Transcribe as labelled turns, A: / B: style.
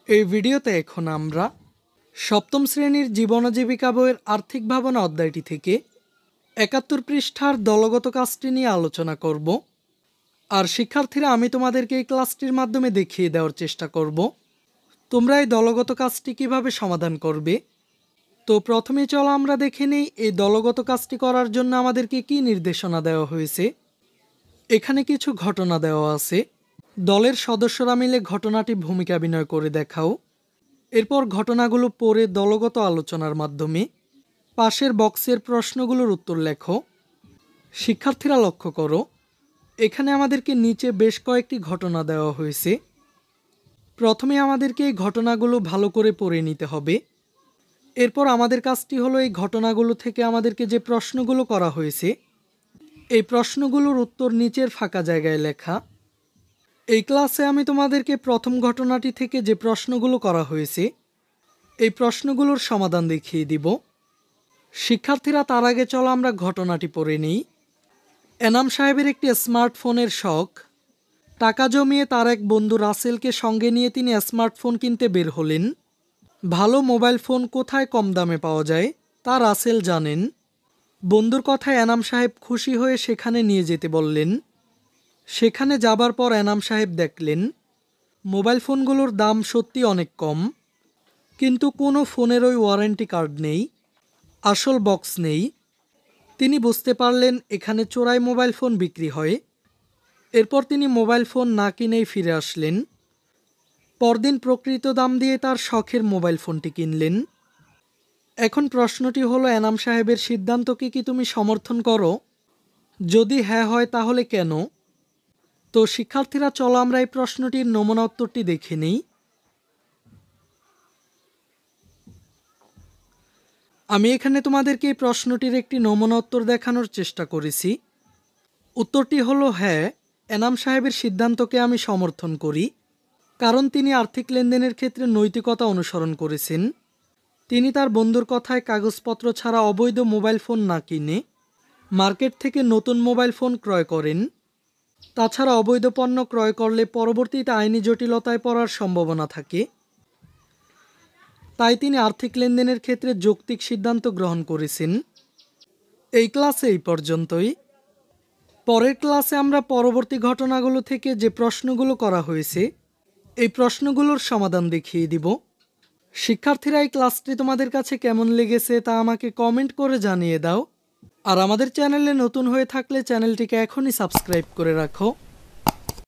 A: এই ভিডিওতে এখন আমরা সপ্তম শ্রেণীর জীবন ও জীবিকা বইয়ের আর্থিক ভাবনা অধ্যায়টি থেকে ৭১ পৃষ্ঠার দলগত কাজটি নিয়ে আলোচনা করব। আর শিক্ষার্থীরা, আমি তোমাদেরকে এই ক্লাসটির মাধ্যমে দেখিয়ে দেওয়ার চেষ্টা করব তোমরা এই দলগত কাজটি কিভাবে সমাধান করবে। তো প্রথমে চলো আমরা দেখে নিই এই দলগত কাজটি করার জন্য আমাদেরকে কি নির্দেশনা দেওয়া হয়েছে। এখানে কিছু ঘটনা দেওয়া আছে। দলের সদস্যরা মিলে ঘটনাটি ভূমিকাভিনয় করে দেখাও। এরপর ঘটনাগুলো পড়ে দলগত আলোচনার মাধ্যমে পাশের বক্সের প্রশ্নগুলোর উত্তর লেখো। শিক্ষার্থীরা লক্ষ্য করো, এখানে আমাদেরকে নিচে বেশ কয়েকটি ঘটনা দেওয়া হয়েছে। প্রথমে আমাদেরকে এই ঘটনাগুলো ভালো করে পড়ে নিতে হবে। এরপর আমাদের কাজটি হলো এই ঘটনাগুলো থেকে আমাদেরকে যে প্রশ্নগুলো করা হয়েছে এই প্রশ্নগুলোর উত্তর নিচের ফাঁকা জায়গায় লেখা। এই ক্লাসে আমি তোমাদেরকে প্রথম ঘটনাটি থেকে যে প্রশ্নগুলো করা হয়েছে এই প্রশ্নগুলোর সমাধান দেখিয়ে দিব। শিক্ষার্থীরা, তার আগে চলো আমরা ঘটনাটি পড়ে নিই। এনাম সাহেবের একটি স্মার্টফোনের শখ। টাকা জমিয়ে তার এক বন্ধু রাসেলকে সঙ্গে নিয়ে তিনি স্মার্টফোন কিনতে বের হলেন। ভালো মোবাইল ফোন কোথায় কম দামে পাওয়া যায় তা রাসেল জানেন। বন্ধুর কথায় এনাম সাহেব খুশি হয়ে সেখানে নিয়ে যেতে বললেন। সেখানে যাবার পর এনাম সাহেব দেখলেন মোবাইল ফোনগুলোর দাম সত্যি অনেক কম, কিন্তু কোনো ফোনেরই ওয়ারেন্টি কার্ড নেই, আসল বক্স নেই। তিনি বুঝতে পারলেন এখানে চোরাই মোবাইল ফোন বিক্রি হয়। এরপর তিনি মোবাইল ফোন না কিনেই ফিরে আসলেন। পরদিন প্রকৃত দাম দিয়ে তার শখের মোবাইল ফোনটি কিনলেন। এখন প্রশ্নটি হলো, এনাম সাহেবের সিদ্ধান্তকে কি তুমি সমর্থন করো? যদি হ্যাঁ হয় তাহলে কেন? তো শিক্ষার্থীরা, চলো আমরা এই প্রশ্নটির নমুনা উত্তরটি দেখে নিই। আমি এখানে তোমাদেরকে এই প্রশ্নটির একটি নমুনা উত্তর দেখানোর চেষ্টা করেছি। উত্তরটি হলো হ্যাঁ, এনাম সাহেবের সিদ্ধান্তকে আমি সমর্থন করি, কারণ তিনি আর্থিক লেনদেনের ক্ষেত্রে নৈতিকতা অনুসরণ করেছেন। তিনি তার বন্ধুর কথায় কাগজপত্র ছাড়া অবৈধ মোবাইল ফোন না কিনে মার্কেট থেকে নতুন মোবাইল ফোন ক্রয় করেন। তাছাড়া অবৈধ পণ্য ক্রয় করলে পরবর্তীতে আইনি জটিলতায় পড়ার সম্ভাবনা থাকে। তাই তিনি আর্থিক লেনদেনের ক্ষেত্রে যৌক্তিক সিদ্ধান্ত গ্রহণ করেছেন। এই ক্লাসে এই পর্যন্তই। পরের ক্লাসে আমরা পরবর্তী ঘটনাগুলো থেকে যে প্রশ্নগুলো করা হয়েছে এই প্রশ্নগুলোর সমাধান দেখিয়ে দিব। শিক্ষার্থীরা, এই ক্লাসটি তোমাদের কাছে কেমন লেগেছে তা আমাকে কমেন্ট করে জানিয়ে দাও। আর আমাদের চ্যানেলে নতুন হয়ে থাকলে চ্যানেলটিকে এখনই সাবস্ক্রাইব করে রাখো।